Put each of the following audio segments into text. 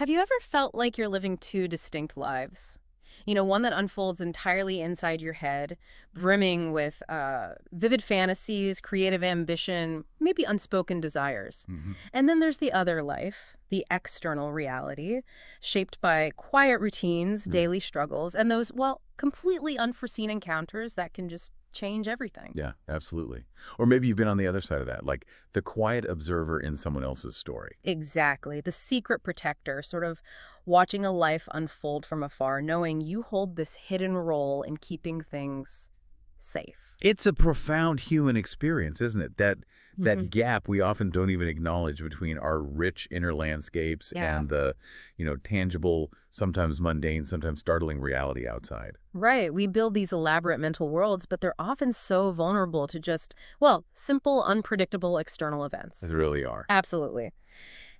Have you ever felt like you're living two distinct lives? You know, one that unfolds entirely inside your head, brimming with vivid fantasies, creative ambition, maybe unspoken desires. Hmm. And then there's the other life, the external reality, shaped by quiet routines, daily struggles, and those, well, completely unforeseen encounters that can just change everything. Yeah, absolutely. Or maybe you've been on the other side of that, like the quiet observer in someone else's story. Exactly. The secret protector, sort of watching a life unfold from afar, knowing you hold this hidden role in keeping things safe. It's a profound human experience, isn't it? That Mhm. gap we often don't even acknowledge between our rich inner landscapes Yeah. and the, tangible, sometimes mundane, sometimes startling reality outside. Right. We build these elaborate mental worlds, but they're often so vulnerable to just, well, simple, unpredictable external events. They really are. Absolutely.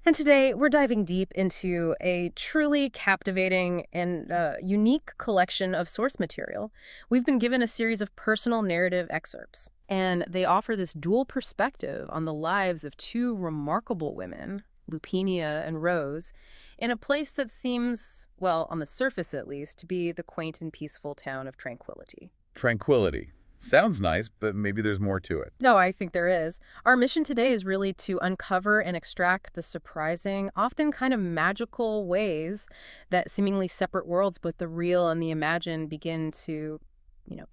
And today, we're diving deep into a truly captivating and unique collection of source material. We've been given a series of personal narrative excerpts, and they offer this dual perspective on the lives of two remarkable women, Lupinia and Rose, in a place that seems, well, on the surface at least, to be the quaint and peaceful town of Tranquility. Tranquility. Sounds nice, but maybe there's more to it. No, I think there is. Our mission today is really to uncover and extract the surprising, often kind of magical ways that seemingly separate worlds, both the real and the imagined, begin to,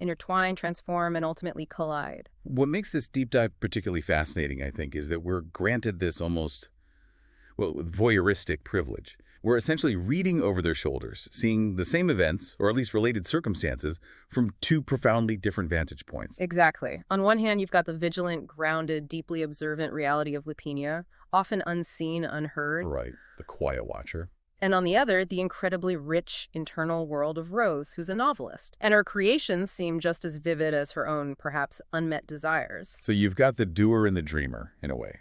intertwine, transform, and ultimately collide. What makes this deep dive particularly fascinating, I think, is that we're granted this almost, well, voyeuristic privilege. We're essentially reading over their shoulders, seeing the same events, or at least related circumstances, from two profoundly different vantage points. Exactly. On one hand, you've got the vigilant, grounded, deeply observant reality of Lupinia, often unseen, unheard. Right. The quiet watcher. And on the other, the incredibly rich internal world of Rose, who's a novelist. And her creations seem just as vivid as her own, perhaps, unmet desires. So you've got the doer and the dreamer, in a way.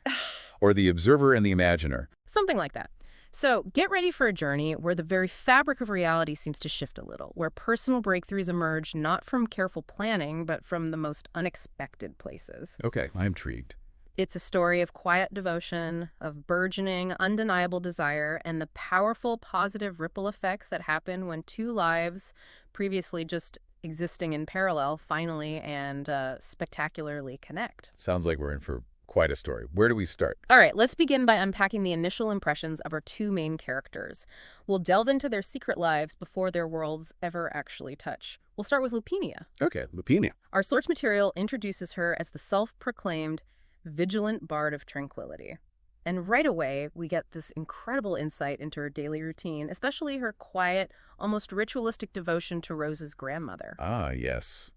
Or the observer and the imaginer. Something like that. So get ready for a journey where the very fabric of reality seems to shift a little, where personal breakthroughs emerge not from careful planning, but from the most unexpected places. Okay, I'm intrigued. It's a story of quiet devotion, of burgeoning, undeniable desire, and the powerful positive ripple effects that happen when two lives, previously just existing in parallel, finally and spectacularly connect. Sounds like we're in for quite a story. Where do we start? All right, let's begin by unpacking the initial impressions of our two main characters. We'll delve into their secret lives before their worlds ever actually touch. We'll start with Lupinia. Okay, Lupinia. Our source material introduces her as the self-proclaimed vigilant bard of tranquility. And right away, we get this incredible insight into her daily routine, especially her quiet, almost ritualistic devotion to Rose's grandmother. Ah, yes.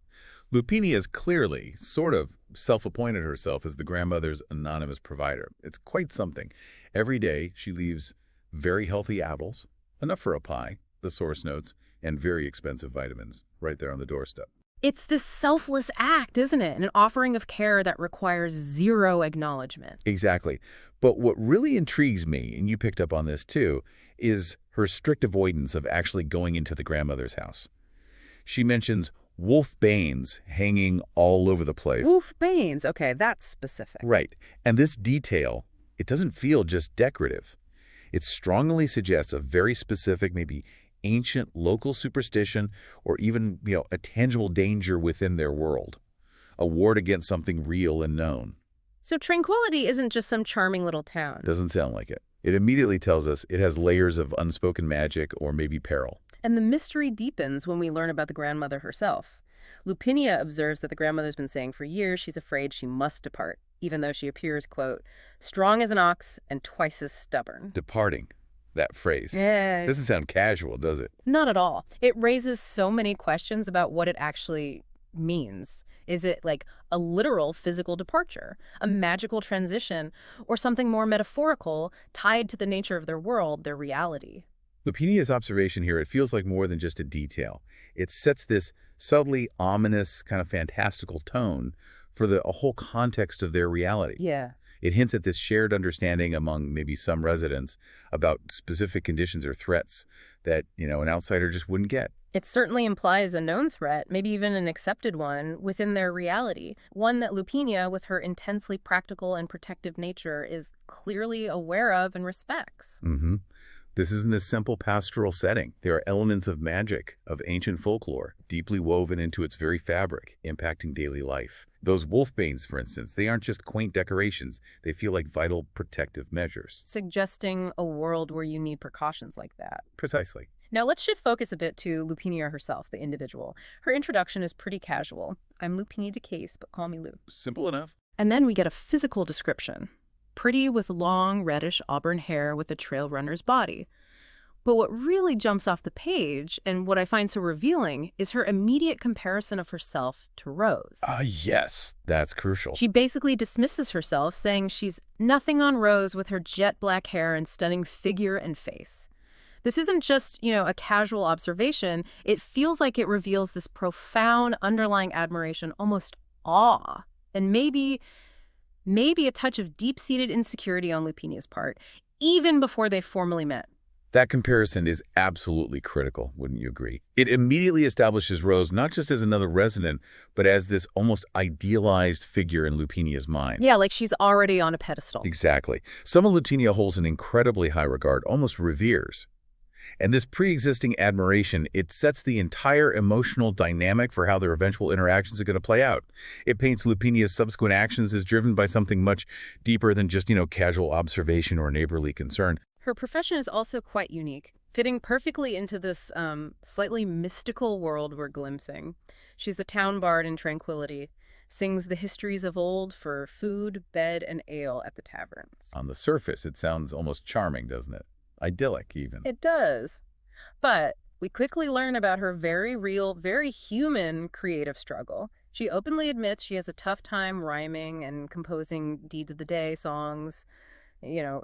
Lupinia is clearly, sort of, self-appointed herself as the grandmother's anonymous provider. It's quite something. Every day, she leaves very healthy apples, enough for a pie, the source notes, and very expensive vitamins right there on the doorstep. It's this selfless act, isn't it? An offering of care that requires zero acknowledgement. Exactly. But what really intrigues me, and you picked up on this too, is her strict avoidance of actually going into the grandmother's house. She mentions wolf banes hanging all over the place. Wolf banes. Okay, that's specific. Right. And this detail, it doesn't feel just decorative. It strongly suggests a very specific, maybe ancient local superstition or even, a tangible danger within their world. A ward against something real and known. So Tranquility isn't just some charming little town. Doesn't sound like it. It immediately tells us it has layers of unspoken magic or maybe peril. And the mystery deepens when we learn about the grandmother herself. Lupinia observes that the grandmother's been saying for years she's afraid she must depart, even though she appears, quote, strong as an ox and twice as stubborn. Departing, that phrase. Yeah. Doesn't sound casual, does it? Not at all. It raises so many questions about what it actually means. Is it like a literal physical departure, a magical transition, or something more metaphorical tied to the nature of their world, their reality? Lupinia's observation here, it feels like more than just a detail. It sets this subtly ominous, kind of fantastical tone for a whole context of their reality. Yeah. It hints at this shared understanding among maybe some residents about specific conditions or threats that, an outsider just wouldn't get. It certainly implies a known threat, maybe even an accepted one, within their reality. One that Lupinia, with her intensely practical and protective nature, is clearly aware of and respects. Mm-hmm. This isn't a simple pastoral setting. There are elements of magic, of ancient folklore, deeply woven into its very fabric, impacting daily life. Those wolfbanes, for instance, they aren't just quaint decorations. They feel like vital protective measures. Suggesting a world where you need precautions like that. Precisely. Now let's shift focus a bit to Lupinia herself, the individual. Her introduction is pretty casual. I'm Lupinia DeCais, but call me Lu. Simple enough. And then we get a physical description. Pretty with long, reddish auburn hair with a trail runner's body. But what really jumps off the page, and what I find so revealing, is her immediate comparison of herself to Rose. Yes, that's crucial. She basically dismisses herself, saying she's nothing on Rose with her jet black hair and stunning figure and face. This isn't just, a casual observation. It feels like it reveals this profound underlying admiration, almost awe, and maybe a touch of deep-seated insecurity on Lupinia's part, even before they formally met. That comparison is absolutely critical, wouldn't you agree? It immediately establishes Rose not just as another resident, but as this almost idealized figure in Lupinia's mind. Yeah, like she's already on a pedestal. Exactly. Someone Lupinia holds in incredibly high regard, almost reveres. And this pre-existing admiration, it sets the entire emotional dynamic for how their eventual interactions are going to play out. It paints Lupinia's subsequent actions as driven by something much deeper than just, casual observation or neighborly concern. Her profession is also quite unique, fitting perfectly into this slightly mystical world we're glimpsing. She's the town bard in Tranquility, sings the histories of old for food, bed, and ale at the taverns. On the surface, it sounds almost charming, doesn't it? Idyllic, even. It does. But we quickly learn about her very real, very human creative struggle. She openly admits she has a tough time rhyming and composing deeds of the day songs,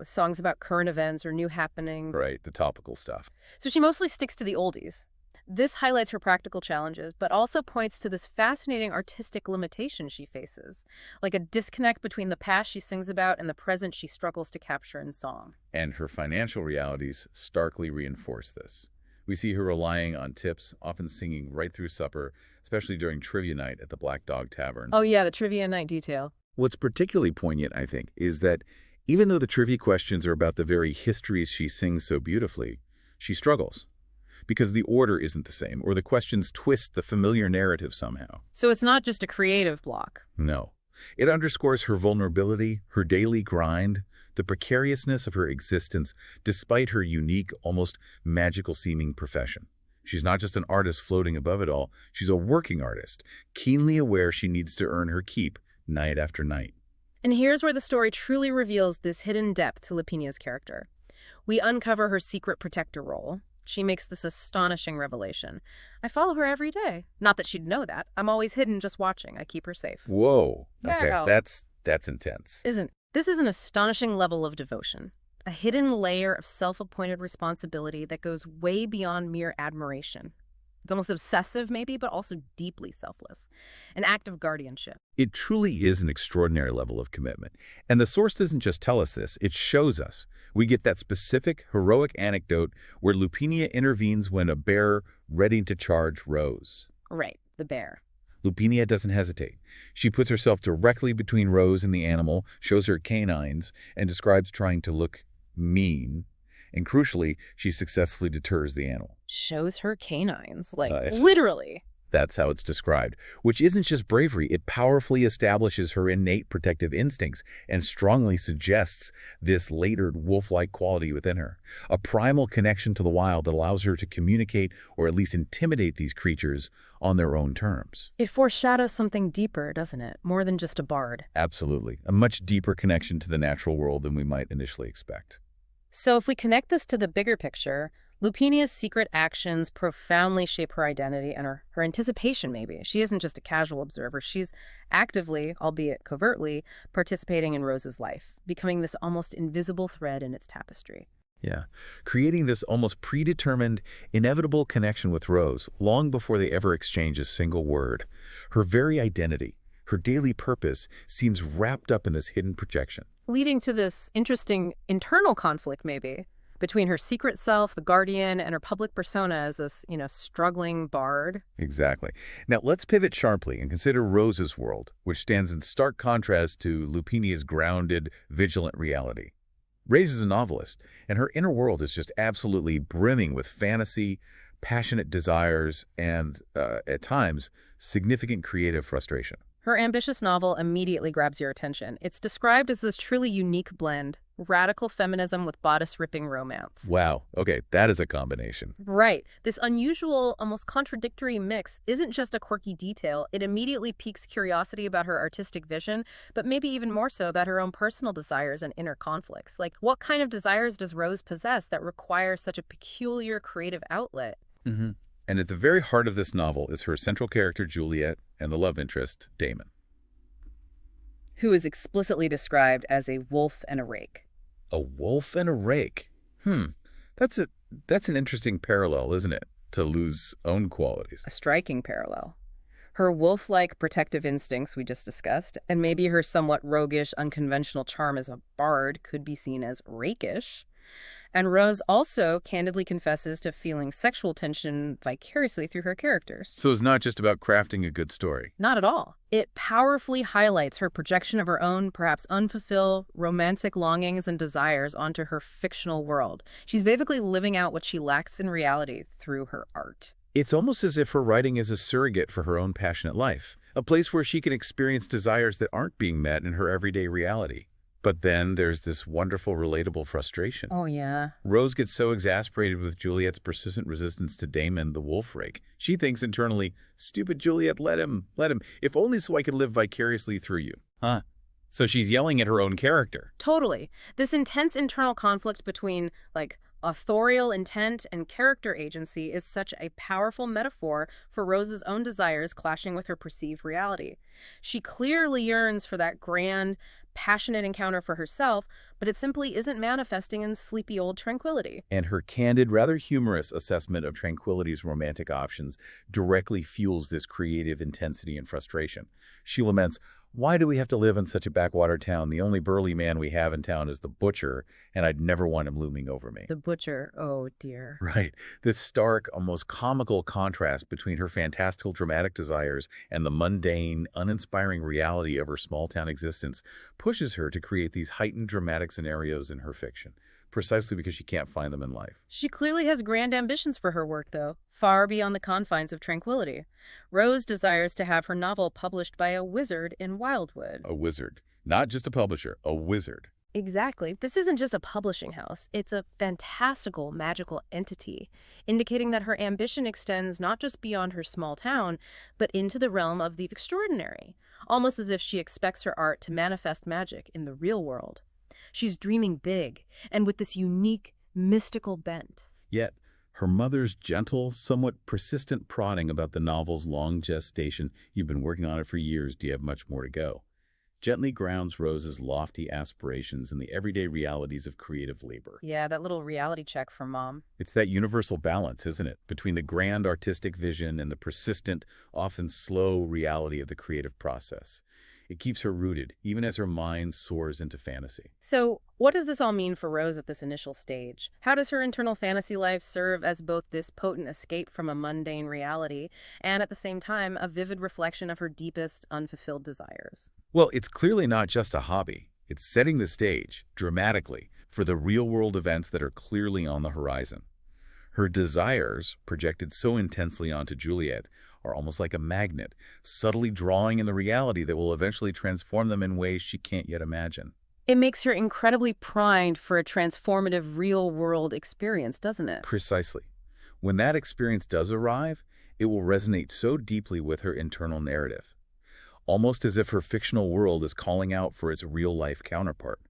songs about current events or new happenings. Right, the topical stuff. So she mostly sticks to the oldies. This highlights her practical challenges, but also points to this fascinating artistic limitation she faces, like a disconnect between the past she sings about and the present she struggles to capture in song. And her financial realities starkly reinforce this. We see her relying on tips, often singing right through supper, especially during trivia night at the Black Dog Tavern. Oh yeah, the trivia night detail. What's particularly poignant, I think, is that even though the trivia questions are about the very histories she sings so beautifully, she struggles. Because the order isn't the same, or the questions twist the familiar narrative somehow. So it's not just a creative block. No. It underscores her vulnerability, her daily grind, the precariousness of her existence, despite her unique, almost magical-seeming profession. She's not just an artist floating above it all, she's a working artist, keenly aware she needs to earn her keep night after night. And here's where the story truly reveals this hidden depth to Lupinia's character. We uncover her secret protector role. She makes this astonishing revelation. I follow her every day. Not that she'd know that. I'm always hidden just watching. I keep her safe. Whoa. Okay, Yeah. that's intense. This is an astonishing level of devotion. A hidden layer of self-appointed responsibility that goes way beyond mere admiration. It's almost obsessive maybe, but also deeply selfless. An act of guardianship. It truly is an extraordinary level of commitment. And the source doesn't just tell us this, it shows us. We get that specific, heroic anecdote where Lupinia intervenes when a bear ready to charge Rose. Right, the bear. Lupinia doesn't hesitate. She puts herself directly between Rose and the animal, shows her canines, and describes trying to look mean. And crucially, she successfully deters the animal. Shows her canines, literally. That's how it's described, which isn't just bravery. It powerfully establishes her innate protective instincts and strongly suggests this later wolf-like quality within her, a primal connection to the wild that allows her to communicate or at least intimidate these creatures on their own terms. It foreshadows something deeper, doesn't it? More than just a bard. Absolutely. A much deeper connection to the natural world than we might initially expect. So if we connect this to the bigger picture, Lupinia's secret actions profoundly shape her identity and her anticipation, maybe. She isn't just a casual observer. She's actively, albeit covertly, participating in Rose's life, becoming this almost invisible thread in its tapestry. Yeah, creating this almost predetermined, inevitable connection with Rose long before they ever exchange a single word. Her very identity, her daily purpose, seems wrapped up in this hidden projection. Leading to this interesting internal conflict, maybe, between her secret self, the guardian, and her public persona as this, struggling bard. Exactly. Now, let's pivot sharply and consider Rose's world, which stands in stark contrast to Lupinia's grounded, vigilant reality. Reyes is a novelist, and her inner world is just absolutely brimming with fantasy, passionate desires, and, at times, significant creative frustration. Her ambitious novel immediately grabs your attention. It's described as this truly unique blend, radical feminism with bodice-ripping romance. Wow, okay, that is a combination. Right. This unusual, almost contradictory mix isn't just a quirky detail. It immediately piques curiosity about her artistic vision, but maybe even more so about her own personal desires and inner conflicts. Like, what kind of desires does Rose possess that require such a peculiar creative outlet? hmm And at the very heart of this novel is her central character, Juliet, and the love interest, Damon. Who is explicitly described as a wolf and a rake. A wolf and a rake. That's an interesting parallel, isn't it? To Lou's own qualities. A striking parallel. Her wolf-like protective instincts we just discussed, and maybe her somewhat roguish, unconventional charm as a bard could be seen as rakish. And Rose also candidly confesses to feeling sexual tension vicariously through her characters. So it's not just about crafting a good story. Not at all. It powerfully highlights her projection of her own, perhaps unfulfilled, romantic longings and desires onto her fictional world. She's basically living out what she lacks in reality through her art. It's almost as if her writing is a surrogate for her own passionate life, a place where she can experience desires that aren't being met in her everyday reality. But then there's this wonderful, relatable frustration. Oh, yeah. Rose gets so exasperated with Juliet's persistent resistance to Damon, the wolf rake. She thinks internally, stupid Juliet, let him, if only so I could live vicariously through you. Huh. So she's yelling at her own character. Totally. This intense internal conflict between, like, authorial intent and character agency is such a powerful metaphor for Rose's own desires clashing with her perceived reality. She clearly yearns for that grand, passionate encounter for herself, but it simply isn't manifesting in sleepy old tranquility. And her candid, rather humorous assessment of tranquility's romantic options directly fuels this creative intensity and frustration. She laments, why do we have to live in such a backwater town? The only burly man we have in town is the butcher, and I'd never want him looming over me. The butcher, oh dear. Right. This stark, almost comical contrast between her fantastical dramatic desires and the mundane, uninspiring reality of her small-town existence pushes her to create these heightened dramatic scenarios in her fiction, precisely because she can't find them in life. She clearly has grand ambitions for her work, though, far beyond the confines of tranquility. Rose desires to have her novel published by a wizard in Wildwood. A wizard. Not just a publisher, a wizard. Exactly. This isn't just a publishing house. It's a fantastical, magical entity, indicating that her ambition extends not just beyond her small town, but into the realm of the extraordinary, almost as if she expects her art to manifest magic in the real world. She's dreaming big, and with this unique, mystical bent. Yet, her mother's gentle, somewhat persistent prodding about the novel's long gestation, you've been working on it for years, do you have much more to go, gently grounds Rose's lofty aspirations in the everyday realities of creative labor. Yeah, that little reality check from Mom. It's that universal balance, isn't it, between the grand artistic vision and the persistent, often slow reality of the creative process. It keeps her rooted, even as her mind soars into fantasy. So, what does this all mean for Rose at this initial stage? How does her internal fantasy life serve as both this potent escape from a mundane reality and, at the same time, a vivid reflection of her deepest, unfulfilled desires? Well, it's clearly not just a hobby. It's setting the stage, dramatically, for the real-world events that are clearly on the horizon. Her desires, projected so intensely onto Juliet, are almost like a magnet, subtly drawing in the reality that will eventually transform them in ways she can't yet imagine. It makes her incredibly primed for a transformative real-world experience, doesn't it? Precisely. When that experience does arrive, it will resonate so deeply with her internal narrative, almost as if her fictional world is calling out for its real-life counterpart.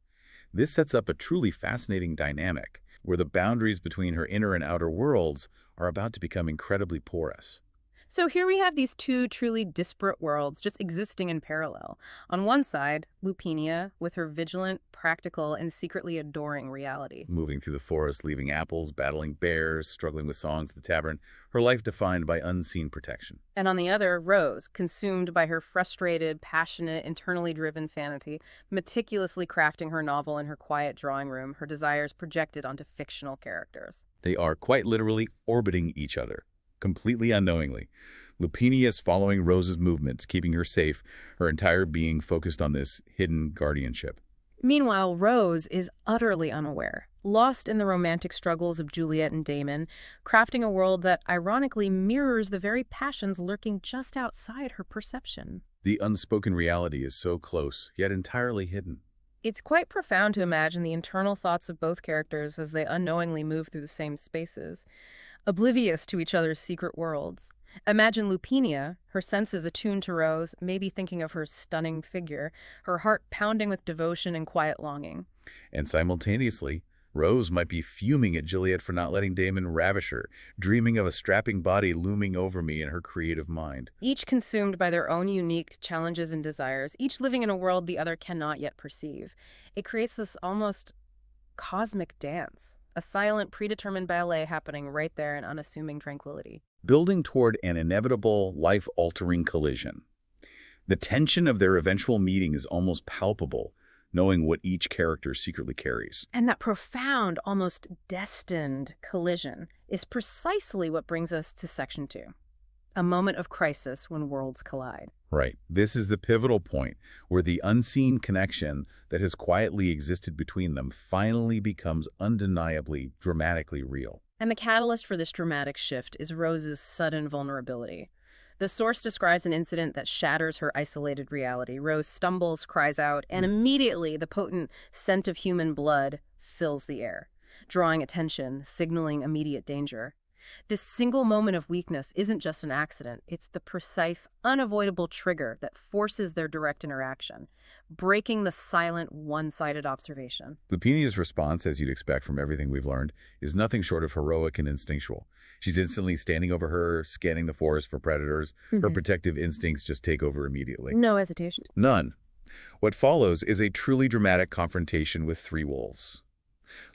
This sets up a truly fascinating dynamic, where the boundaries between her inner and outer worlds are about to become incredibly porous. So here we have these two truly disparate worlds just existing in parallel. On one side, Lupinia, with her vigilant, practical, and secretly adoring reality. Moving through the forest, leaving apples, battling bears, struggling with songs at the tavern, her life defined by unseen protection. And on the other, Rose, consumed by her frustrated, passionate, internally driven fantasy, meticulously crafting her novel in her quiet drawing room, her desires projected onto fictional characters. They are quite literally orbiting each other, completely unknowingly. Lupinia is following Rose's movements, keeping her safe, her entire being focused on this hidden guardianship. Meanwhile, Rose is utterly unaware, lost in the romantic struggles of Juliet and Damon, crafting a world that ironically mirrors the very passions lurking just outside her perception. The unspoken reality is so close, yet entirely hidden. It's quite profound to imagine the internal thoughts of both characters as they unknowingly move through the same spaces, oblivious to each other's secret worlds. Imagine Lupinia, her senses attuned to Rose, maybe thinking of her stunning figure, her heart pounding with devotion and quiet longing. And simultaneously, Rose might be fuming at Juliet for not letting Damon ravish her, dreaming of a strapping body looming over me in her creative mind. Each consumed by their own unique challenges and desires, each living in a world the other cannot yet perceive. It creates this almost cosmic dance, a silent, predetermined ballet happening right there in unassuming tranquility. Building toward an inevitable, life-altering collision. The tension of their eventual meeting is almost palpable, knowing what each character secretly carries. And that profound, almost destined collision is precisely what brings us to Section 2, a moment of crisis when worlds collide. Right. This is the pivotal point where the unseen connection that has quietly existed between them finally becomes undeniably, dramatically real. And the catalyst for this dramatic shift is Rose's sudden vulnerability. The source describes an incident that shatters her isolated reality. Rose stumbles, cries out, and immediately the potent scent of human blood fills the air, drawing attention, signaling immediate danger. This single moment of weakness isn't just an accident. It's the precise, unavoidable trigger that forces their direct interaction, breaking the silent, one-sided observation. Lupinia's response, as you'd expect from everything we've learned, is nothing short of heroic and instinctual. She's instantly standing over her, scanning the forest for predators. Her protective instincts just take over immediately. No hesitation. None. What follows is a truly dramatic confrontation with three wolves.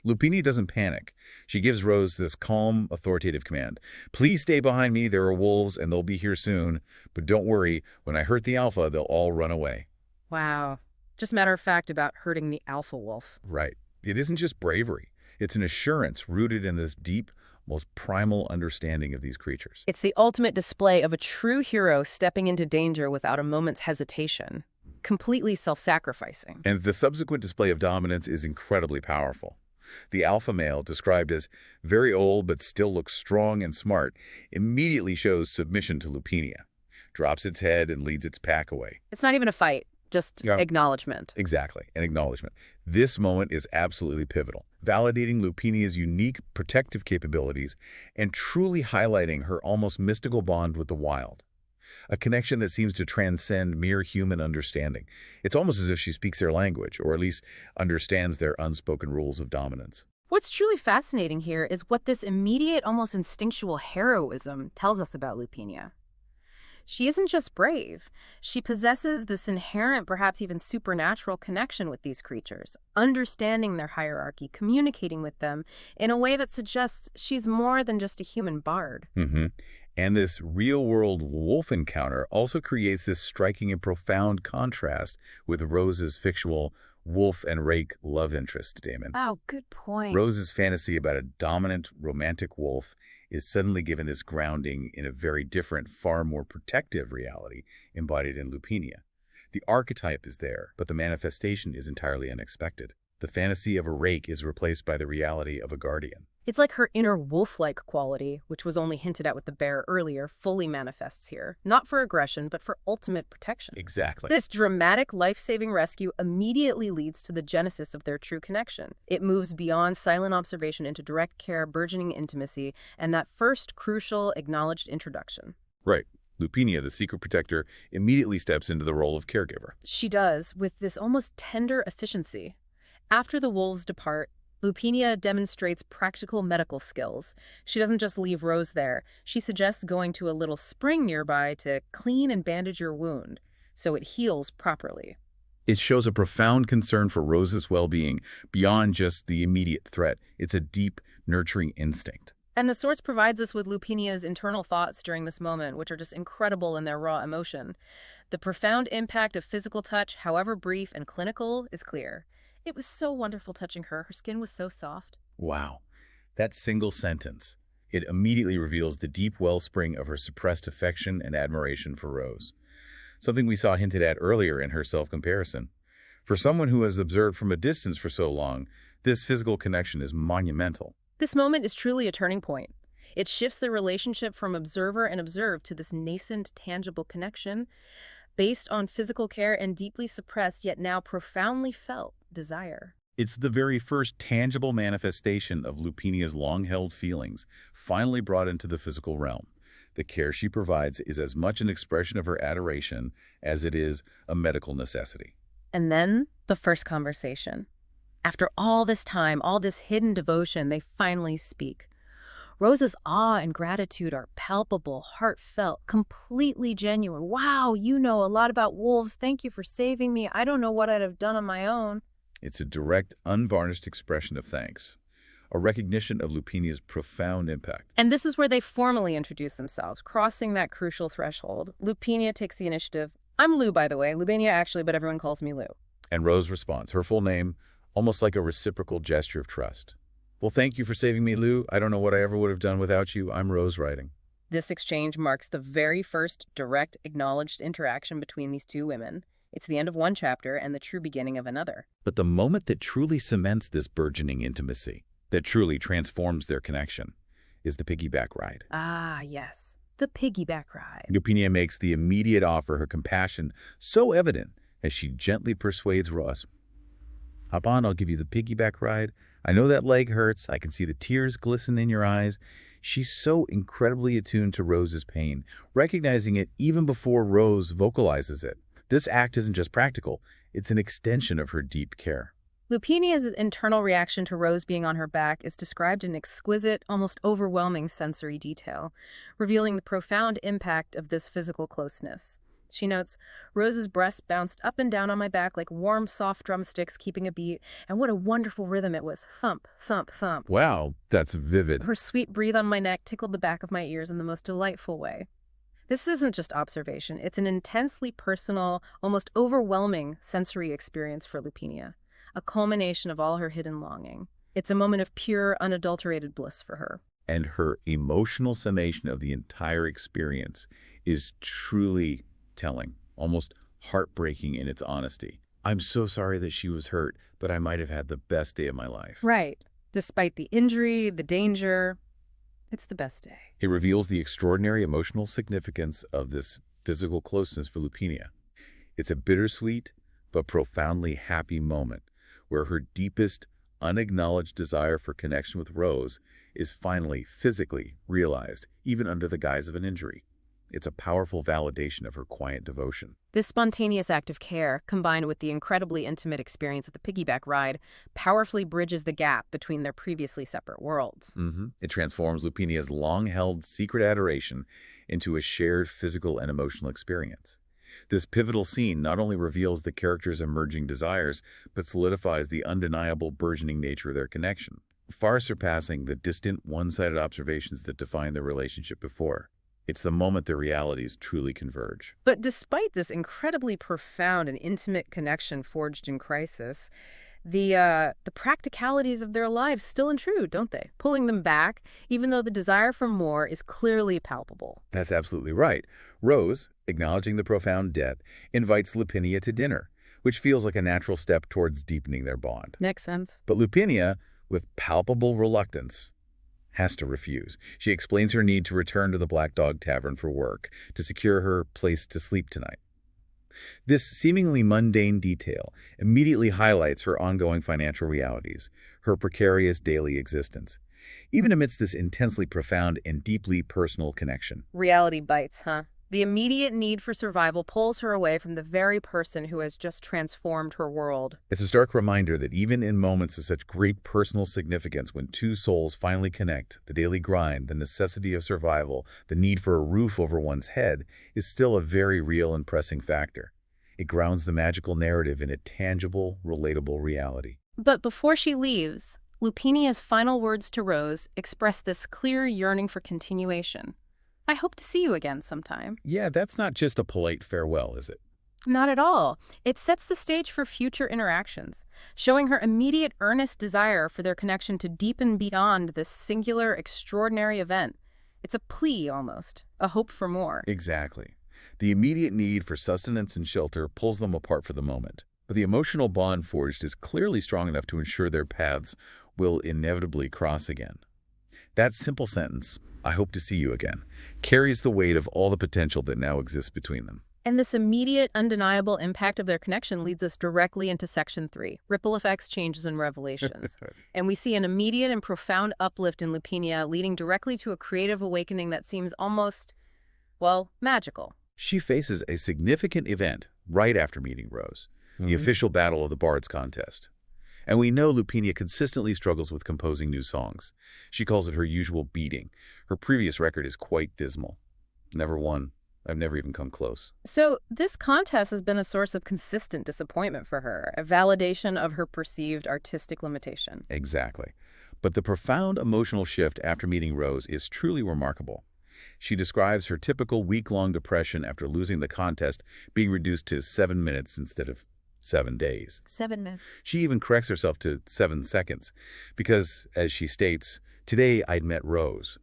Lupinia doesn't panic. She gives Rose this calm, authoritative command. Please stay behind me. There are wolves, and they'll be here soon. But don't worry. When I hurt the alpha, they'll all run away. Wow. Just matter of fact about hurting the alpha wolf. Right. It isn't just bravery. It's an assurance rooted in this deep, most primal understanding of these creatures. It's the ultimate display of a true hero stepping into danger without a moment's hesitation, completely self-sacrificing. And the subsequent display of dominance is incredibly powerful. The alpha male, described as very old but still looks strong and smart, immediately shows submission to Lupinia, drops its head and leads its pack away. It's not even a fight, just acknowledgement. Exactly, an acknowledgement. This moment is absolutely pivotal, validating Lupinia's unique protective capabilities and truly highlighting her almost mystical bond with the wild. A connection that seems to transcend mere human understanding. It's almost as if she speaks their language, or at least understands their unspoken rules of dominance. What's truly fascinating here is what this immediate, almost instinctual heroism tells us about Lupinia. She isn't just brave. She possesses this inherent, perhaps even supernatural connection with these creatures, understanding their hierarchy, communicating with them in a way that suggests she's more than just a human bard. And this real-world wolf encounter also creates this striking and profound contrast with Rose's fictional wolf and rake love interest, Damon. Oh, good point. Rose's fantasy about a dominant, romantic wolf is suddenly given this grounding in a very different, far more protective reality embodied in Lupinia. The archetype is there, but the manifestation is entirely unexpected. The fantasy of a rake is replaced by the reality of a guardian. It's like her inner wolf-like quality, which was only hinted at with the bear earlier, fully manifests here. Not for aggression, but for ultimate protection. Exactly. This dramatic, life-saving rescue immediately leads to the genesis of their true connection. It moves beyond silent observation into direct care, burgeoning intimacy, and that first crucial, acknowledged introduction. Right. Lupinia, the secret protector, immediately steps into the role of caregiver. She does, with this almost tender efficiency. After the wolves depart, Lupinia demonstrates practical medical skills. She doesn't just leave Rose there. She suggests going to a little spring nearby to clean and bandage your wound so it heals properly. It shows a profound concern for Rose's well-being beyond just the immediate threat. It's a deep, nurturing instinct. And the source provides us with Lupinia's internal thoughts during this moment, which are just incredible in their raw emotion. The profound impact of physical touch, however brief and clinical, is clear. It was so wonderful touching her. Her skin was so soft. Wow. That single sentence. It immediately reveals the deep wellspring of her suppressed affection and admiration for Rose. Something we saw hinted at earlier in her self-comparison. For someone who has observed from a distance for so long, this physical connection is monumental. This moment is truly a turning point. It shifts the relationship from observer and observed to this nascent, tangible connection based on physical care and deeply suppressed yet now profoundly felt desire. It's the very first tangible manifestation of Lupinia's long-held feelings, finally brought into the physical realm. The care she provides is as much an expression of her adoration as it is a medical necessity. And then the first conversation. After all this time, all this hidden devotion, they finally speak. Rose's awe and gratitude are palpable, heartfelt, completely genuine. Wow, you know a lot about wolves. Thank you for saving me. I don't know what I'd have done on my own. It's a direct, unvarnished expression of thanks, a recognition of Lupinia's profound impact. And this is where they formally introduce themselves, crossing that crucial threshold. Lupinia takes the initiative. I'm Lu, by the way. Lupinia, actually, but everyone calls me Lu. And Rose responds, her full name, almost like a reciprocal gesture of trust. Well, thank you for saving me, Lu. I don't know what I ever would have done without you. I'm Rose writing. This exchange marks the very first direct, acknowledged interaction between these two women. It's the end of one chapter and the true beginning of another. But the moment that truly cements this burgeoning intimacy, that truly transforms their connection, is the piggyback ride. Ah, yes. The piggyback ride. Lupinia makes the immediate offer, her compassion so evident as she gently persuades Rose. Hop on, I'll give you the piggyback ride. I know that leg hurts. I can see the tears glisten in your eyes. She's so incredibly attuned to Rose's pain, recognizing it even before Rose vocalizes it. This act isn't just practical, it's an extension of her deep care. Lupinia's internal reaction to Rose being on her back is described in exquisite, almost overwhelming sensory detail, revealing the profound impact of this physical closeness. She notes, Rose's breasts bounced up and down on my back like warm, soft drumsticks keeping a beat, and what a wonderful rhythm it was. Thump, thump, thump. Wow, that's vivid. Her sweet breathe on my neck tickled the back of my ears in the most delightful way. This isn't just observation. It's an intensely personal, almost overwhelming sensory experience for Lupinia, a culmination of all her hidden longing. It's a moment of pure, unadulterated bliss for her. And her emotional summation of the entire experience is truly telling, almost heartbreaking in its honesty. I'm so sorry that she was hurt, but I might have had the best day of my life. Right. Despite the injury, the danger, it's the best day. It reveals the extraordinary emotional significance of this physical closeness for Lupinia. It's a bittersweet but profoundly happy moment where her deepest, unacknowledged desire for connection with Rose is finally physically realized, even under the guise of an injury. It's a powerful validation of her quiet devotion. This spontaneous act of care, combined with the incredibly intimate experience of the piggyback ride, powerfully bridges the gap between their previously separate worlds. It transforms Lupinia's long-held secret adoration into a shared physical and emotional experience. This pivotal scene not only reveals the characters' emerging desires, but solidifies the undeniable burgeoning nature of their connection, far surpassing the distant, one-sided observations that defined their relationship before. It's the moment their realities truly converge. But despite this incredibly profound and intimate connection forged in crisis, the practicalities of their lives still intrude, don't they? Pulling them back, even though the desire for more is clearly palpable. That's absolutely right. Rose, acknowledging the profound debt, invites Lupinia to dinner, which feels like a natural step towards deepening their bond. Makes sense. But Lupinia, with palpable reluctance, has to refuse. She explains her need to return to the Black Dog Tavern for work, to secure her place to sleep tonight. This seemingly mundane detail immediately highlights her ongoing financial realities, her precarious daily existence, even amidst this intensely profound and deeply personal connection. Reality bites, huh? The immediate need for survival pulls her away from the very person who has just transformed her world. It's a stark reminder that even in moments of such great personal significance, when two souls finally connect, the daily grind, the necessity of survival, the need for a roof over one's head is still a very real and pressing factor. It grounds the magical narrative in a tangible, relatable reality. But before she leaves, Lupinia's final words to Rose express this clear yearning for continuation. I hope to see you again sometime. Yeah, that's not just a polite farewell, is it? Not at all. It sets the stage for future interactions, showing her immediate earnest desire for their connection to deepen beyond this singular, extraordinary event. It's a plea, almost, a hope for more. Exactly. The immediate need for sustenance and shelter pulls them apart for the moment. But the emotional bond forged is clearly strong enough to ensure their paths will inevitably cross again. That simple sentence, "I hope to see you again," carries the weight of all the potential that now exists between them. And this immediate, undeniable impact of their connection leads us directly into Section 3, Ripple Effects, Changes, and Revelations. And we see an immediate and profound uplift in Lupinia, leading directly to a creative awakening that seems almost, well, magical. She faces a significant event right after meeting Rose, the official battle of the Bards contest. And we know Lupinia consistently struggles with composing new songs. She calls it her usual beating. Her previous record is quite dismal. Never won. I've never even come close. So this contest has been a source of consistent disappointment for her, a validation of her perceived artistic limitation. Exactly. But the profound emotional shift after meeting Rose is truly remarkable. She describes her typical week-long depression after losing the contest being reduced to 7 minutes instead of 7 days. 7 minutes. She even corrects herself to 7 seconds because, as she states, "Today I'd met Rose."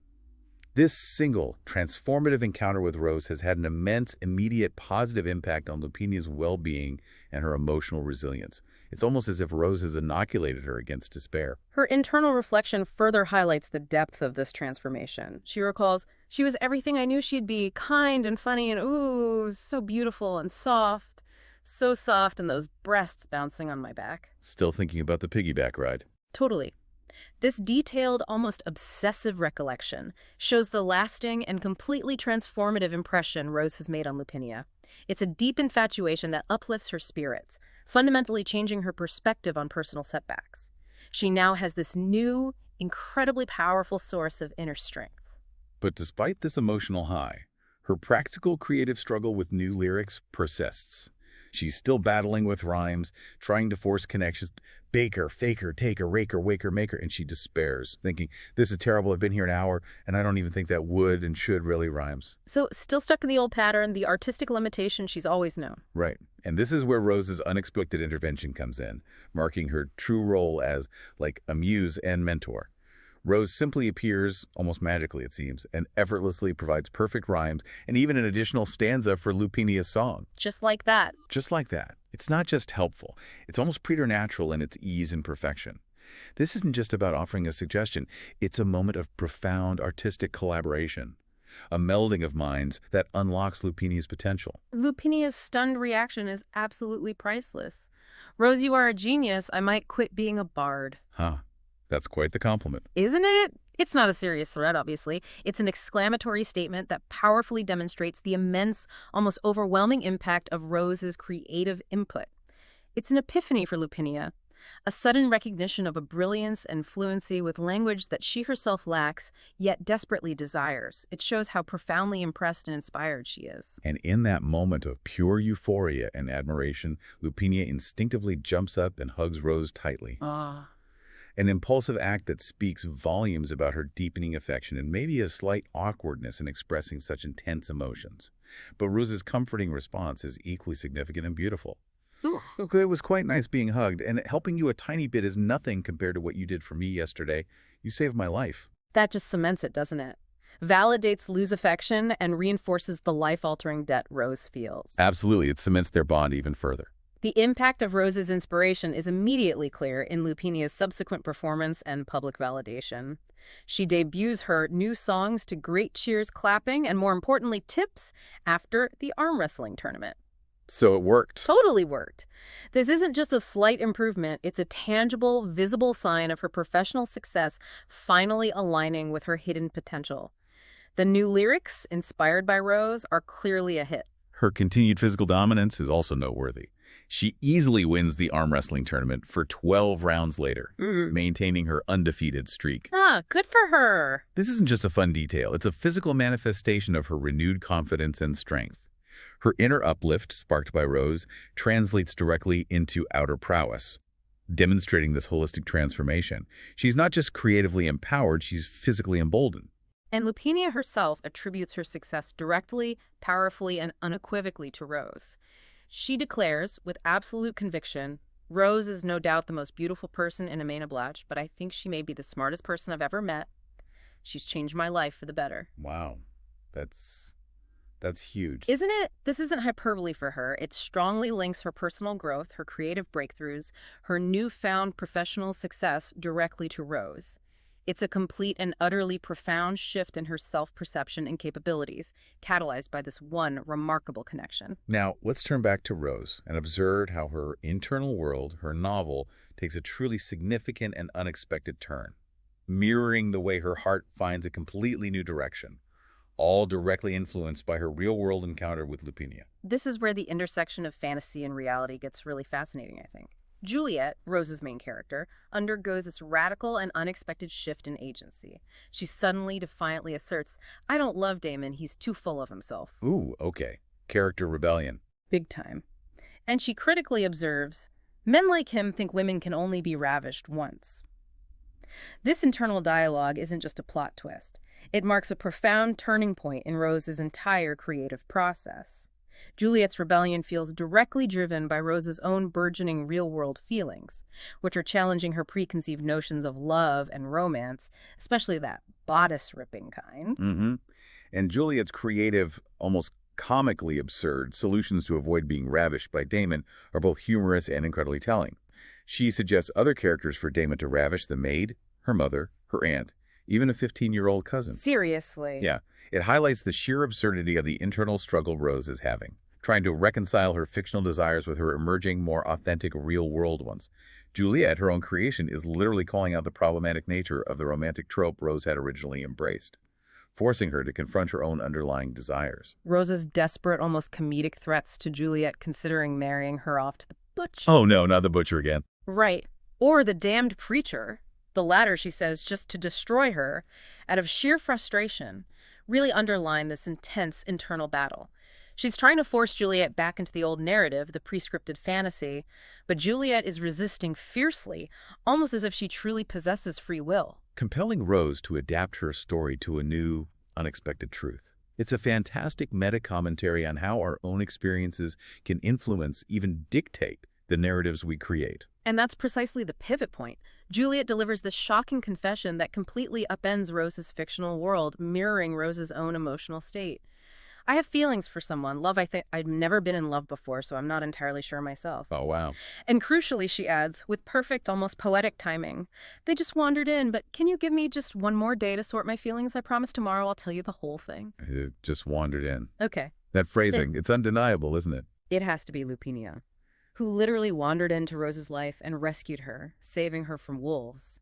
This single, transformative encounter with Rose has had an immense, immediate, positive impact on Lupinia's well-being and her emotional resilience. It's almost as if Rose has inoculated her against despair. Her internal reflection further highlights the depth of this transformation. She recalls, "She was everything I knew she'd be, kind and funny and ooh, so beautiful and soft. So soft, and those breasts bouncing on my back." Still thinking about the piggyback ride. Totally. This detailed, almost obsessive recollection shows the lasting and completely transformative impression Rose has made on Lupinia. It's a deep infatuation that uplifts her spirits, fundamentally changing her perspective on personal setbacks. She now has this new, incredibly powerful source of inner strength. But despite this emotional high, her practical creative struggle with new lyrics persists. She's still battling with rhymes, trying to force connections. Baker, faker, taker, raker, waker, maker, and she despairs, thinking, "This is terrible, I've been here an hour, and I don't even think that would and should really rhymes." So, still stuck in the old pattern, the artistic limitation she's always known. Right. And this is where Rose's unexpected intervention comes in, marking her true role as, like, a muse and mentor. Rose simply appears, almost magically it seems, and effortlessly provides perfect rhymes and even an additional stanza for Lupinia's song. Just like that. Just like that. It's not just helpful. It's almost preternatural in its ease and perfection. This isn't just about offering a suggestion. It's a moment of profound artistic collaboration, a melding of minds that unlocks Lupinia's potential. Lupinia's stunned reaction is absolutely priceless. "Rose, you are a genius. I might quit being a bard." Huh. That's quite the compliment. Isn't it? It's not a serious threat, obviously. It's an exclamatory statement that powerfully demonstrates the immense, almost overwhelming impact of Rose's creative input. It's an epiphany for Lupinia, a sudden recognition of a brilliance and fluency with language that she herself lacks, yet desperately desires. It shows how profoundly impressed and inspired she is. And in that moment of pure euphoria and admiration, Lupinia instinctively jumps up and hugs Rose tightly. An impulsive act that speaks volumes about her deepening affection and maybe a slight awkwardness in expressing such intense emotions. But Rose's comforting response is equally significant and beautiful. Look, it was quite nice being hugged, and helping you a tiny bit is nothing compared to what you did for me yesterday. You saved my life. That just cements it, doesn't it? Validates Lou's affection and reinforces the life-altering debt Rose feels. Absolutely. It cements their bond even further. The impact of Rose's inspiration is immediately clear in Lupinia's subsequent performance and public validation. She debuts her new songs to great cheers, clapping, and more importantly, tips after the arm wrestling tournament. So it worked. Totally worked. This isn't just a slight improvement, it's a tangible, visible sign of her professional success finally aligning with her hidden potential. The new lyrics, inspired by Rose, are clearly a hit. Her continued physical dominance is also noteworthy. She easily wins the arm wrestling tournament for 12 rounds later, maintaining her undefeated streak. Good for her. This isn't just a fun detail. It's a physical manifestation of her renewed confidence and strength. Her inner uplift, sparked by Rose, translates directly into outer prowess, demonstrating this holistic transformation. She's not just creatively empowered, she's physically emboldened. And Lupinia herself attributes her success directly, powerfully, and unequivocally to Rose. She declares, with absolute conviction, "Rose is no doubt the most beautiful person in Amena Blatch, but I think she may be the smartest person I've ever met. She's changed my life for the better." Wow. That's That's huge. Isn't it? This isn't hyperbole for her. It strongly links her personal growth, her creative breakthroughs, her newfound professional success directly to Rose. It's a complete and utterly profound shift in her self-perception and capabilities, catalyzed by this one remarkable connection. Now, let's turn back to Rose and observe how her internal world, her novel, takes a truly significant and unexpected turn, mirroring the way her heart finds a completely new direction, all directly influenced by her real-world encounter with Lupinia. This is where the intersection of fantasy and reality gets really fascinating, I think. Juliet, Rose's main character, undergoes this radical and unexpected shift in agency. She suddenly, defiantly asserts, "I don't love Damon, he's too full of himself." Ooh, okay. Character rebellion. Big time. And she critically observes, "Men like him think women can only be ravished once." This internal dialogue isn't just a plot twist. It marks a profound turning point in Rose's entire creative process. Juliet's rebellion feels directly driven by Rose's own burgeoning real-world feelings, which are challenging her preconceived notions of love and romance, especially that bodice-ripping kind. And Juliet's creative, almost comically absurd solutions to avoid being ravished by Damon are both humorous and incredibly telling. She suggests other characters for Damon to ravish: the maid, her mother, her aunt, even a 15-year-old cousin. Seriously. Yeah, it highlights the sheer absurdity of the internal struggle Rose is having, trying to reconcile her fictional desires with her emerging, more authentic, real-world ones. Juliet, her own creation, is literally calling out the problematic nature of the romantic trope Rose had originally embraced, forcing her to confront her own underlying desires. Rose's desperate, almost comedic threats to Juliet considering marrying her off to the butcher. Oh no, not the butcher again. Right. Or the damned preacher. The latter, she says, just to destroy her, out of sheer frustration, really underline this intense internal battle. She's trying to force Juliet back into the old narrative, the pre-scripted fantasy, but Juliet is resisting fiercely, almost as if she truly possesses free will. Compelling Rose to adapt her story to a new, unexpected truth. It's a fantastic meta-commentary on how our own experiences can influence, even dictate, the narratives we create. And that's precisely the pivot point. Juliet delivers this shocking confession that completely upends Rose's fictional world, mirroring Rose's own emotional state. "I have feelings for someone. Love, I've never been in love before, so I'm not entirely sure myself." Oh, wow. And crucially, she adds, with perfect, almost poetic timing, "They just wandered in, but can you give me just one more day to sort my feelings? I promise tomorrow I'll tell you the whole thing." It just wandered in. Okay. That phrasing, it's undeniable, isn't it? It has to be Lupinia, who literally wandered into Rose's life and rescued her, saving her from wolves.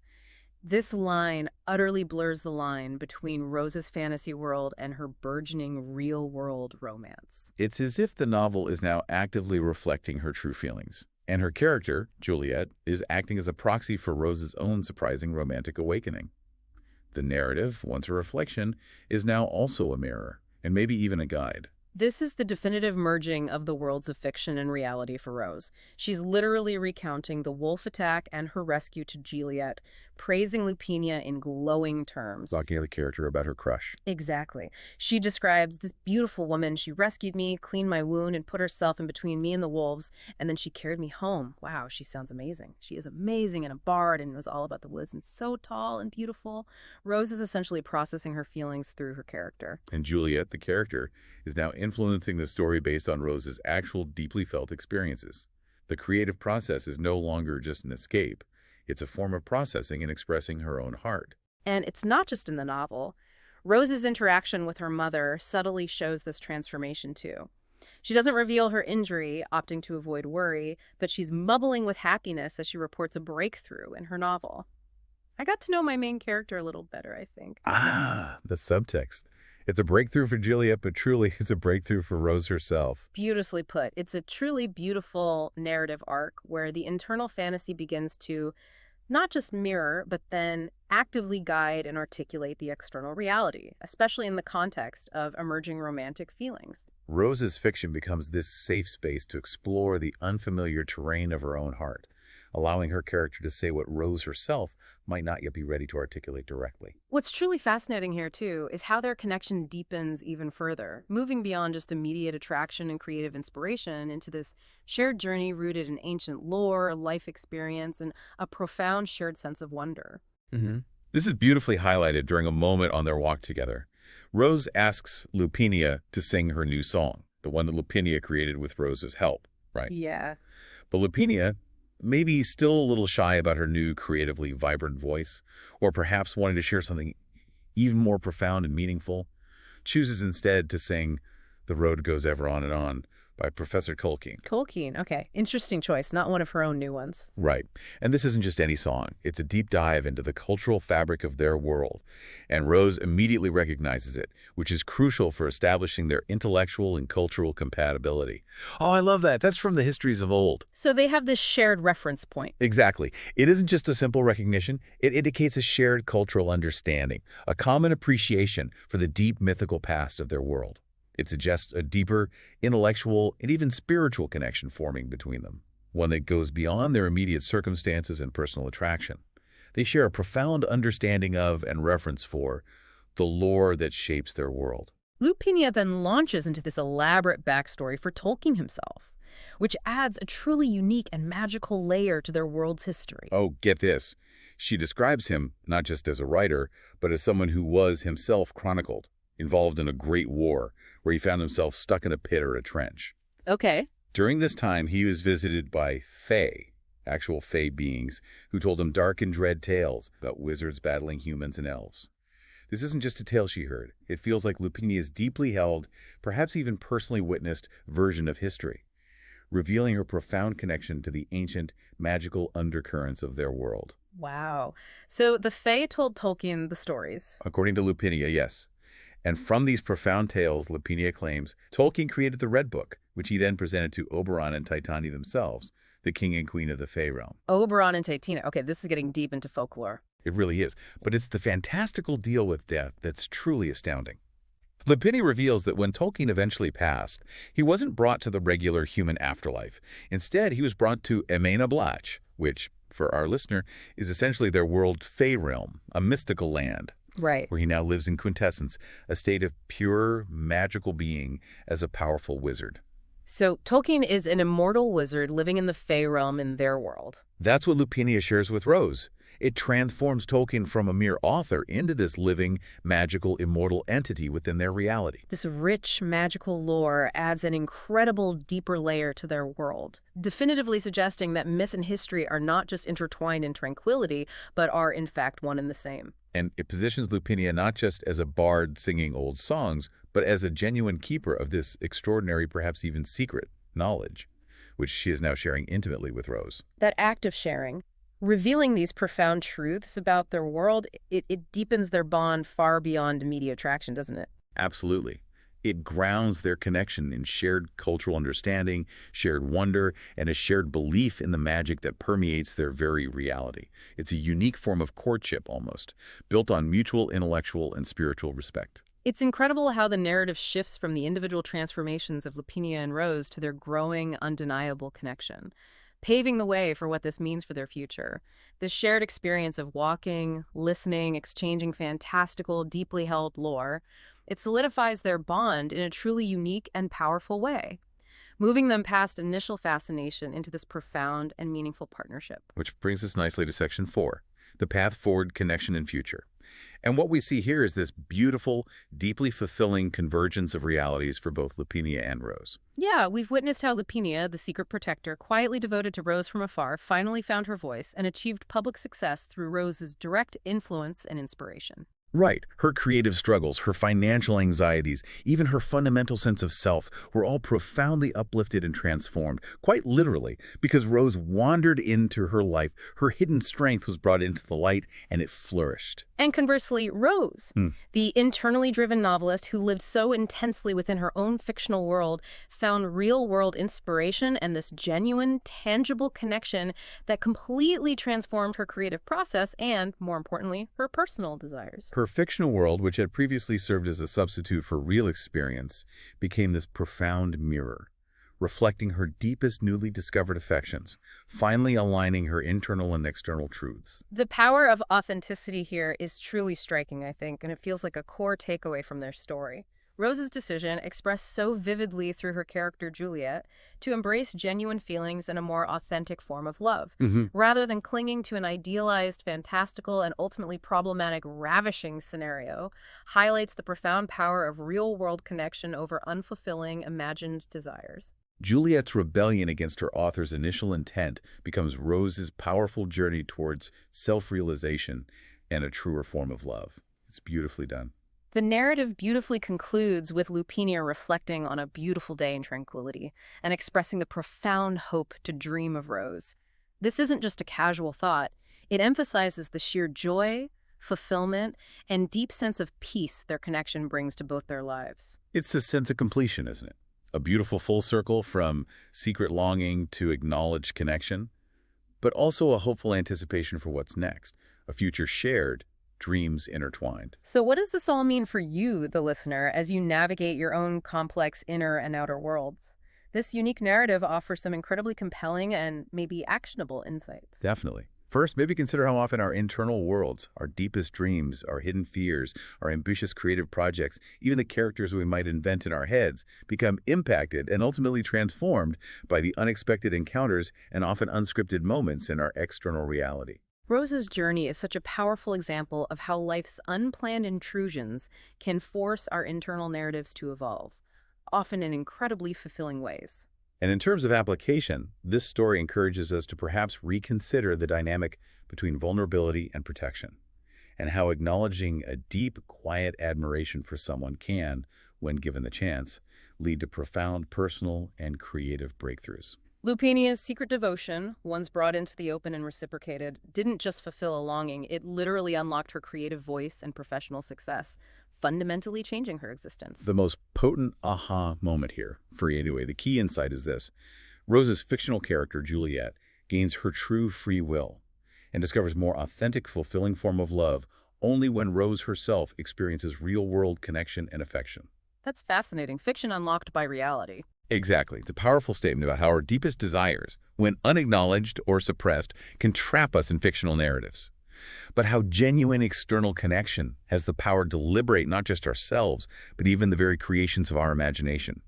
This line utterly blurs the line between Rose's fantasy world and her burgeoning real-world romance. It's as if the novel is now actively reflecting her true feelings, and her character, Juliet, is acting as a proxy for Rose's own surprising romantic awakening. The narrative, once a reflection, is now also a mirror, and maybe even a guide. This is the definitive merging of the worlds of fiction and reality for Rose. She's literally recounting the wolf attack and her rescue to Juliet, praising Lupinia in glowing terms. Talking to the character about her crush. Exactly. She describes this beautiful woman. She rescued me, cleaned my wound, and put herself in between me and the wolves, and then she carried me home. Wow, she sounds amazing. She is amazing and a bard and knows all about the woods and so tall and beautiful. Rose is essentially processing her feelings through her character. And Juliet, the character, is now influencing the story based on Rose's actual deeply felt experiences. The creative process is no longer just an escape. It's a form of processing and expressing her own heart. And it's not just in the novel. Rose's interaction with her mother subtly shows this transformation too. She doesn't reveal her injury, opting to avoid worry, but she's bubbling with happiness as she reports a breakthrough in her novel. I got to know my main character a little better, I think. Ah, the subtext. It's a breakthrough for Juliet, but truly it's a breakthrough for Rose herself. Beautifully put. It's a truly beautiful narrative arc where the internal fantasy begins to not just mirror, but then actively guide and articulate the external reality, especially in the context of emerging romantic feelings. Rose's fiction becomes this safe space to explore the unfamiliar terrain of her own heart, allowing her character to say what Rose herself might not yet be ready to articulate directly. What's truly fascinating here, too, is how their connection deepens even further, moving beyond just immediate attraction and creative inspiration into this shared journey rooted in ancient lore, life experience, and a profound shared sense of wonder. This is beautifully highlighted during a moment on their walk together. Rose asks Lupinia to sing her new song, the one that Lupinia created with Rose's help, right? Yeah. But Lupinia, maybe still a little shy about her new creatively vibrant voice, or perhaps wanting to share something even more profound and meaningful, chooses instead to sing The Road Goes Ever On and On by Professor Tolkien. Tolkien, okay. Interesting choice, not one of her own new ones. Right. And this isn't just any song. It's a deep dive into the cultural fabric of their world. And Rose immediately recognizes it, which is crucial for establishing their intellectual and cultural compatibility. Oh, I love that. That's from the histories of old. So they have this shared reference point. Exactly. It isn't just a simple recognition. It indicates a shared cultural understanding, a common appreciation for the deep mythical past of their world. It suggests a deeper intellectual and even spiritual connection forming between them, one that goes beyond their immediate circumstances and personal attraction. They share a profound understanding of and reverence for the lore that shapes their world. Lupinia then launches into this elaborate backstory for Tolkien himself, which adds a truly unique and magical layer to their world's history. Oh, get this. She describes him not just as a writer, but as someone who was himself chronicled, involved in a great war, where he found himself stuck in a pit or a trench. Okay. During this time, he was visited by fae, actual fae beings, who told him dark and dread tales about wizards battling humans and elves. This isn't just a tale she heard. It feels like Lupinia's deeply held, perhaps even personally witnessed, version of history, revealing her profound connection to the ancient, magical undercurrents of their world. Wow. So the Fae told Tolkien the stories. According to Lupinia, yes. And from these profound tales, Lupinia claims, Tolkien created the Red Book, which he then presented to Oberon and Titania themselves, the king and queen of the Fae realm. Oberon and Titania. Okay, this is getting deep into folklore. It really is. But it's the fantastical deal with death that's truly astounding. Lupinia reveals that when Tolkien eventually passed, he wasn't brought to the regular human afterlife. Instead, he was brought to Emain Blach, which, for our listener, is essentially their world Fae realm, a mystical land. Right. Where he now lives in quintessence, a state of pure, magical being as a powerful wizard. So Tolkien is an immortal wizard living in the Fae realm in their world. That's what Lupinia shares with Rose. It transforms Tolkien from a mere author into this living, magical, immortal entity within their reality. This rich, magical lore adds an incredible, deeper layer to their world, definitively suggesting that myth and history are not just intertwined in tranquility, but are, in fact, one and the same. And it positions Lupinia not just as a bard singing old songs, but as a genuine keeper of this extraordinary, perhaps even secret, knowledge, which she is now sharing intimately with Rose. That act of sharing, revealing these profound truths about their world, it deepens their bond far beyond immediate attraction, doesn't it? Absolutely. It grounds their connection in shared cultural understanding, shared wonder, and a shared belief in the magic that permeates their very reality. It's a unique form of courtship, almost, built on mutual intellectual and spiritual respect. It's incredible how the narrative shifts from the individual transformations of Lupinia and Rose to their growing, undeniable connection, paving the way for what this means for their future. This shared experience of walking, listening, exchanging fantastical, deeply held lore, it solidifies their bond in a truly unique and powerful way, moving them past initial fascination into this profound and meaningful partnership. Which brings us nicely to Section 4, the path forward, connection, and future. And what we see here is this beautiful, deeply fulfilling convergence of realities for both Lupinia and Rose. Yeah, we've witnessed how Lupinia, the secret protector, quietly devoted to Rose from afar, finally found her voice and achieved public success through Rose's direct influence and inspiration. Right. Her creative struggles, her financial anxieties, even her fundamental sense of self were all profoundly uplifted and transformed, quite literally, because Rose wandered into her life. Her hidden strength was brought into the light, and it flourished. And conversely, Rose, the internally driven novelist who lived so intensely within her own fictional world, found real-world inspiration and this genuine, tangible connection that completely transformed her creative process and, more importantly, her personal desires. Her fictional world, which had previously served as a substitute for real experience, became this profound mirror, reflecting her deepest newly discovered affections, finally aligning her internal and external truths. The power of authenticity here is truly striking, I think, and it feels like a core takeaway from their story. Rose's decision, expressed so vividly through her character Juliet, to embrace genuine feelings in a more authentic form of love, rather than clinging to an idealized, fantastical, and ultimately problematic, ravishing scenario, highlights the profound power of real-world connection over unfulfilling, imagined desires. Juliet's rebellion against her author's initial intent becomes Rose's powerful journey towards self-realization and a truer form of love. It's beautifully done. The narrative beautifully concludes with Lupinia reflecting on a beautiful day in tranquility and expressing the profound hope to dream of Rose. This isn't just a casual thought. It emphasizes the sheer joy, fulfillment, and deep sense of peace their connection brings to both their lives. It's a sense of completion, isn't it? A beautiful full circle from secret longing to acknowledged connection, but also a hopeful anticipation for what's next, a future shared, dreams intertwined. So what does this all mean for you, the listener, as you navigate your own complex inner and outer worlds? This unique narrative offers some incredibly compelling and maybe actionable insights. Definitely. First, maybe consider how often our internal worlds, our deepest dreams, our hidden fears, our ambitious creative projects, even the characters we might invent in our heads, become impacted and ultimately transformed by the unexpected encounters and often unscripted moments in our external reality. Rose's journey is such a powerful example of how life's unplanned intrusions can force our internal narratives to evolve, often in incredibly fulfilling ways. And in terms of application, this story encourages us to perhaps reconsider the dynamic between vulnerability and protection, and how acknowledging a deep, quiet admiration for someone can, when given the chance, lead to profound personal and creative breakthroughs. Lupinia's secret devotion, once brought into the open and reciprocated, didn't just fulfill a longing, it literally unlocked her creative voice and professional success, fundamentally changing her existence. The most potent aha moment here, for you anyway, the key insight is this. Rose's fictional character, Juliet, gains her true free will and discovers more authentic, fulfilling form of love only when Rose herself experiences real-world connection and affection. That's fascinating. Fiction unlocked by reality. Exactly. It's a powerful statement about how our deepest desires, when unacknowledged or suppressed, can trap us in fictional narratives. But how genuine external connection has the power to liberate not just ourselves, but even the very creations of our imagination.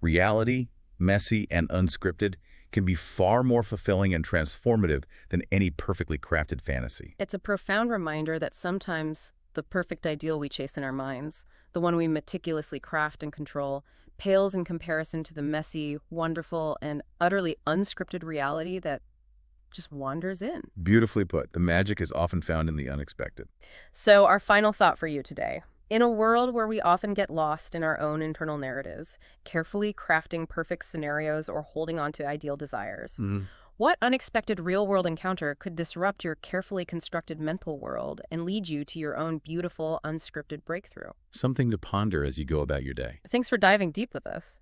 Reality, messy and unscripted, can be far more fulfilling and transformative than any perfectly crafted fantasy. It's a profound reminder that sometimes the perfect ideal we chase in our minds, the one we meticulously craft and control, pales in comparison to the messy, wonderful, and utterly unscripted reality that just wanders in. Beautifully put. The magic is often found in the unexpected. So our final thought for you today. In a world where we often get lost in our own internal narratives, carefully crafting perfect scenarios or holding on to ideal desires, what unexpected real-world encounter could disrupt your carefully constructed mental world and lead you to your own beautiful, unscripted breakthrough? Something to ponder as you go about your day. Thanks for diving deep with us.